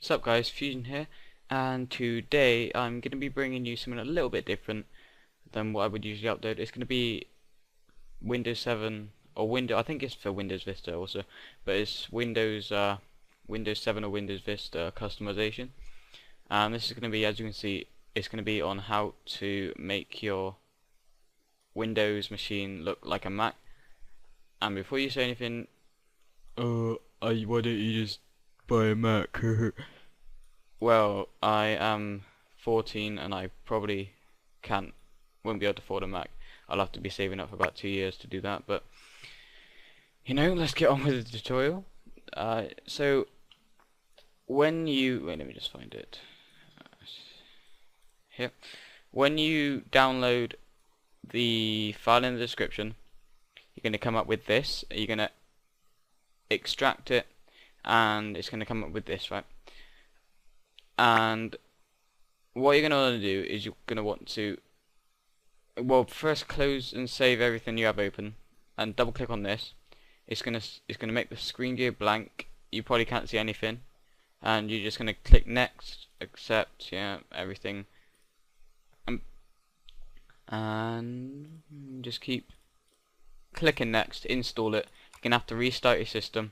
What's up guys, Fusion here, and today I'm going to be bringing you something a little bit different than what I would usually upload. It's going to be Windows 7 or I think it's for Windows Vista also, but it's Windows 7 or Windows Vista customization. This is going to be, as you can see, it's going to be on how to make your Windows machine look like a Mac. And before you say anything, why don't you just buy a Mac? Well, I am 14 and I probably won't be able to afford a Mac. I'll have to be saving up for about 2 years to do that, but you know, let's get on with the tutorial. So when you let me just find it here. When you download the file in the description, you're going to come up with this. You're going to extract it and it's going to come up with this, right? And what you're going to want to do is you're going to want to, well, first close and save everything you have open and double click on this. It's going to make the screen go blank. You probably can't see anything, and you're just going to click next, accept, yeah, everything, and just keep clicking next, install it. You're going to have to restart your system,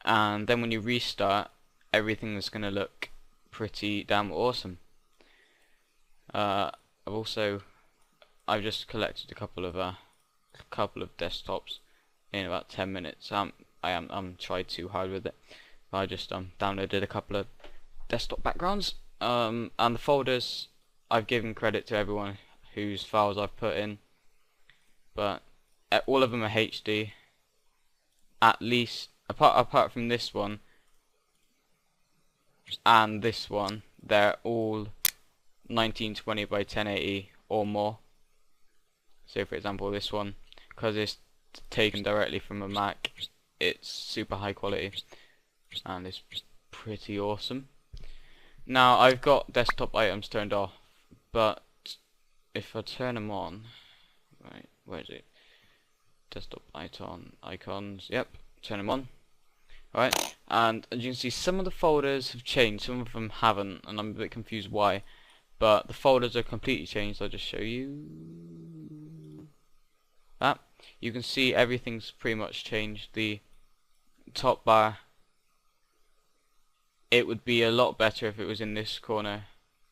and then when you restart, everything's going to look pretty damn awesome. I've just collected a couple of desktops in about 10 minutes. I'm tried too hard with it. I just downloaded a couple of desktop backgrounds. And the folders, I've given credit to everyone whose files I've put in, but all of them are HD. At least apart from this one and this one, they're all 1920 by 1080 or more. So for example, this one, because it's taken directly from a Mac, it's super high quality and it's pretty awesome. Now I've got desktop items turned off, but if I turn them on, right, where is it? Desktop icons, yep, turn them on. Right, and as you can see, some of the folders have changed, some of them haven't, and I'm a bit confused why, but the folders are completely changed. I'll just show you that. You can see everything's pretty much changed. The top bar, it would be a lot better if it was in this corner,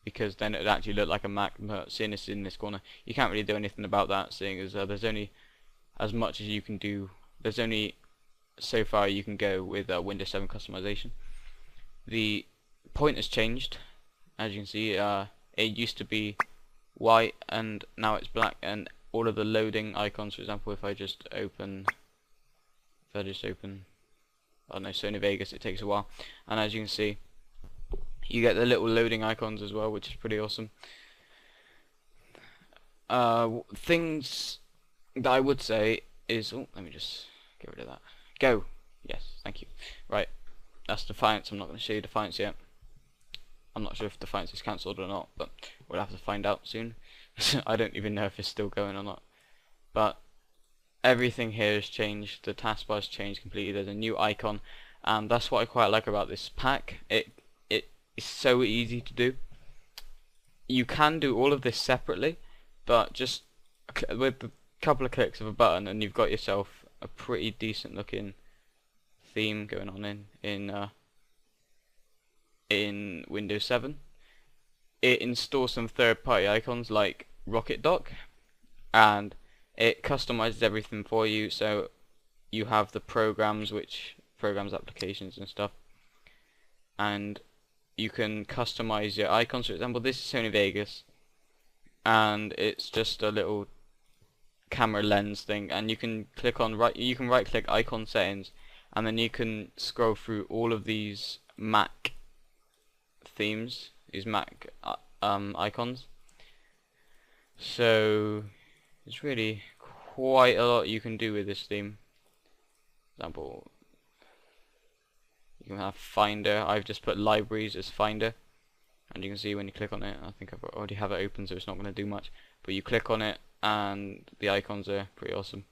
because then it would actually look like a Mac, but seeing it's in this corner, you can't really do anything about that, seeing as there's only as much as you can do. There's only so far you can go with Windows 7 customization. The pointer's changed, as you can see. It used to be white and now it's black, and all of the loading icons, for example, if I just open I don't know, Sony Vegas, it takes a while, and as you can see, you get the little loading icons as well, which is pretty awesome. Things that I would say is, oh, let me just get rid of that. Go. Yes, thank you. Right, that's Defiance. I'm not going to show you Defiance yet. I'm not sure if Defiance is cancelled or not, but we'll have to find out soon. I don't even know if it's still going or not. But everything here has changed. The taskbar's changed completely. There's a new icon, and that's what I quite like about this pack. It is so easy to do. You can do all of this separately, but just with a couple of clicks of a button, and you've got yourself a pretty decent looking theme going on in Windows 7. It installs some third-party icons like Rocket Dock, and it customizes everything for you. So you have the programs, which programs applications and stuff, and you can customize your icons. For example, this is Sony Vegas, and it's just a little camera lens thing, and you can click on right click icon settings, and then you can scroll through all of these Mac themes, these Mac icons. So it's really quite a lot you can do with this theme. For example, you can have Finder. I've just put libraries as Finder, and you can see when you click on it, I think I've already have it open, so it's not going to do much, but you click on it and the icons are pretty awesome.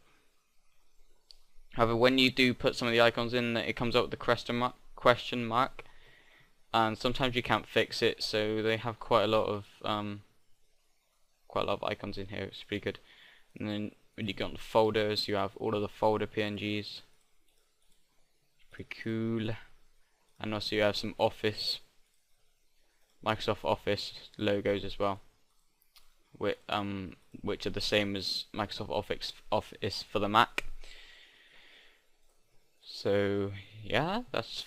However, when you do put some of the icons in, it comes up with the question mark, and sometimes you can't fix it, so they have quite a lot of icons in here. It's pretty good. And then when you go on the folders, you have all of the folder PNGs. Pretty cool. And also you have some Microsoft Office logos as well, which are the same as Microsoft Office for the Mac. So yeah, that's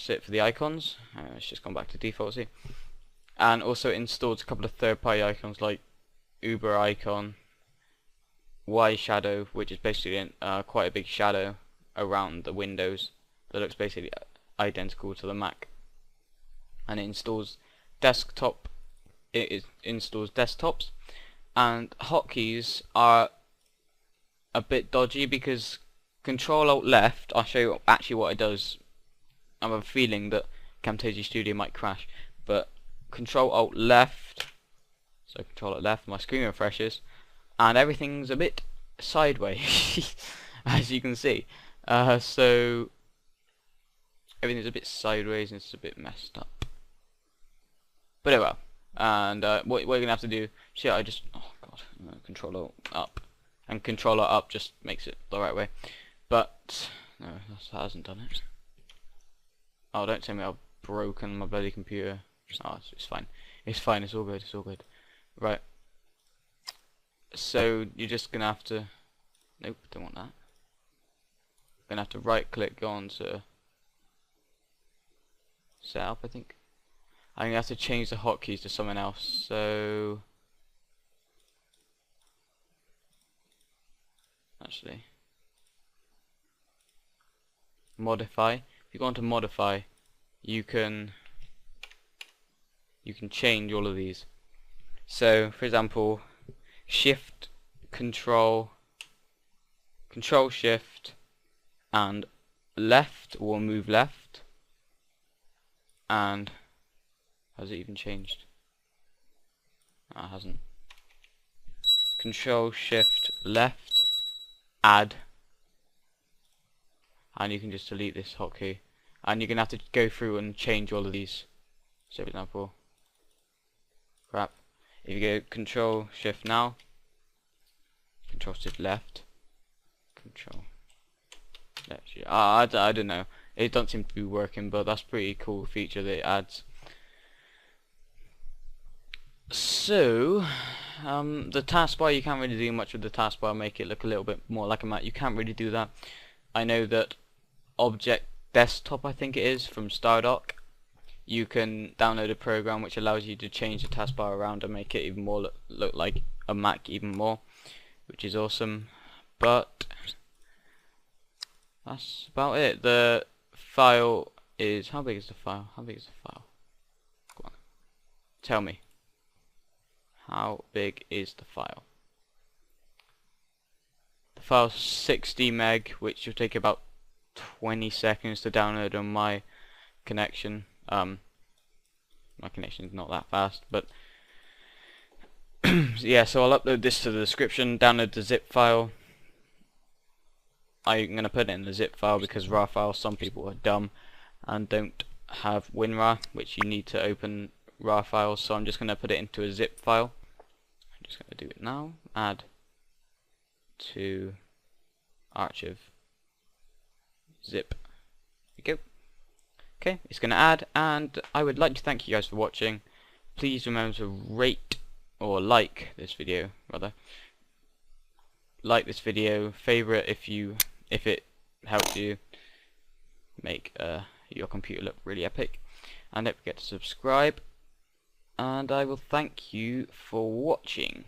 it for the icons. It's just gone back to default, see. And also installed a couple of third-party icons like Uber icon, Y shadow, which is basically quite a big shadow around the windows that looks basically identical to the Mac. And it installs installs desktops, and hotkeys are a bit dodgy because Control Alt Left. I'll show you actually what it does. I have a feeling that Camtasia Studio might crash, but Control Alt Left, so Control Alt Left, my screen refreshes, and everything's a bit sideways, as you can see. So everything's a bit sideways and it's a bit messed up. But oh well. And what you're gonna have to do, Control Alt Up, and Control Alt Up just makes it the right way. But no, that hasn't done it. Oh, don't tell me I've broken my bloody computer. Oh, it's fine. It's fine. It's all good. It's all good. Right. So you're just gonna have to. Nope, don't want that. Gonna have to right-click, go on to Setup, I think. I'm gonna have to change the hotkeys to something else. So actually, modify. If you go on to modify, you can change all of these. So for example, Shift, Control Shift, and left will move left. And has it even changed? No, it hasn't. Control Shift left, add, and you can just delete this hotkey. And you're gonna have to go through and change all of these. So for example, crap. If you go Control Shift now, Control Shift left, Control left. I don't know. It doesn't seem to be working, but that's a pretty cool feature that it adds. So the taskbar, you can't really do much with the taskbar. Make it look a little bit more like a Mac. You can't really do that. I know that Object Desktop, I think it is, from Stardock, you can download a program which allows you to change the taskbar around and make it even more look like a Mac even more, which is awesome. But that's about it. The file is, how big is the file? How big is the file? Go on, tell me. How big is the file? The file's 60 meg, which will take about 20 seconds to download on my connection. My connection's not that fast, but yeah, so I'll upload this to the description, download the zip file. I'm going to put it in the zip file because RAR files, some people are dumb and don't have WinRAR, which you need to open RAR files, so I'm just going to put it into a zip file. I'm just going to do it now, add to archive zip. There we go. Okay, it's going to add, and I would like to thank you guys for watching. Please remember to rate, or like this video rather. Like this video, favorite if it helps you make your computer look really epic, and don't forget to subscribe, and I will thank you for watching.